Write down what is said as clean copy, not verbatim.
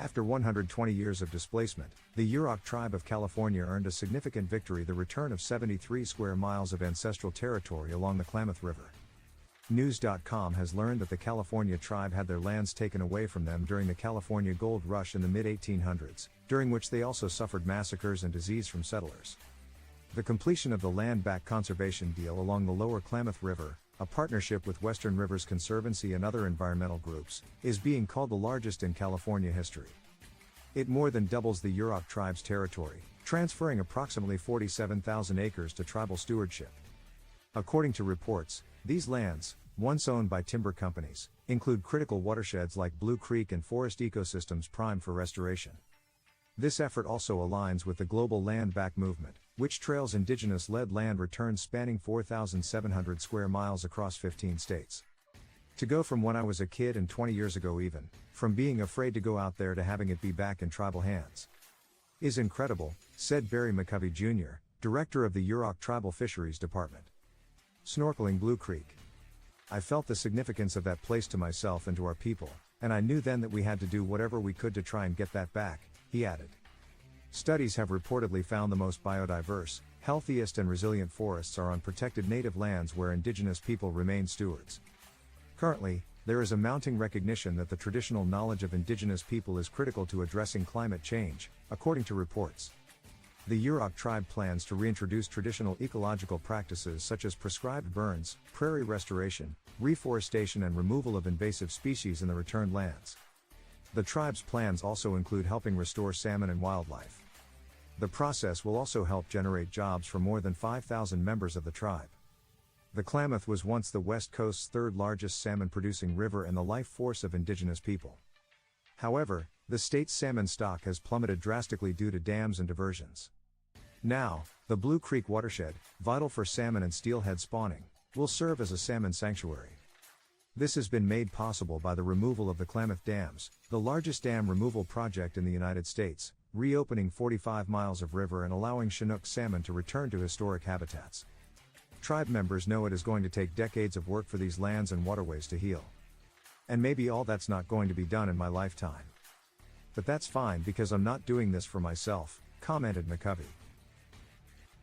After 120 years of displacement, the Yurok Tribe of California earned a significant victory: the return of 73 square miles of ancestral territory along the Klamath River. News.com has learned that the California tribe had their lands taken away from them during the California Gold Rush in the mid-1800s, during which they also suffered massacres and disease from settlers. The completion of the land-back conservation deal along the lower Klamath River, a partnership with Western Rivers Conservancy and other environmental groups, is being called the largest in California history. It more than doubles the Yurok tribe's territory, transferring approximately 47,000 acres to tribal stewardship. According to reports, these lands, once owned by timber companies, include critical watersheds like Blue Creek and forest ecosystems primed for restoration. This effort also aligns with the global land-back movement, which trails indigenous-led land returns spanning 4,700 square miles across 15 states. To go from when I was a kid and 20 years ago even, from being afraid to go out there to having it be back in tribal hands, is incredible, said Barry McCovey Jr., director of the Yurok Tribal Fisheries Department. Snorkeling Blue Creek. I felt the significance of that place to myself and to our people, and I knew then that we had to do whatever we could to try and get that back, he added. Studies have reportedly found the most biodiverse, healthiest and resilient forests are on protected native lands where indigenous people remain stewards. Currently, there is a mounting recognition that the traditional knowledge of indigenous people is critical to addressing climate change, according to reports. The Yurok tribe plans to reintroduce traditional ecological practices such as prescribed burns, prairie restoration, reforestation and removal of invasive species in the returned lands. The tribe's plans also include helping restore salmon and wildlife. The process will also help generate jobs for more than 5,000 members of the tribe. The Klamath was once the West Coast's third largest salmon-producing river and the life force of indigenous people. However, the state's salmon stock has plummeted drastically due to dams and diversions. Now, the Blue Creek watershed, vital for salmon and steelhead spawning, will serve as a salmon sanctuary. This has been made possible by the removal of the Klamath dams, the largest dam removal project in the United States, reopening 45 miles of river and allowing Chinook salmon to return to historic habitats. Tribe members know it is going to take decades of work for these lands and waterways to heal. And maybe all that's not going to be done in my lifetime. But that's fine because I'm not doing this for myself, commented McCovey.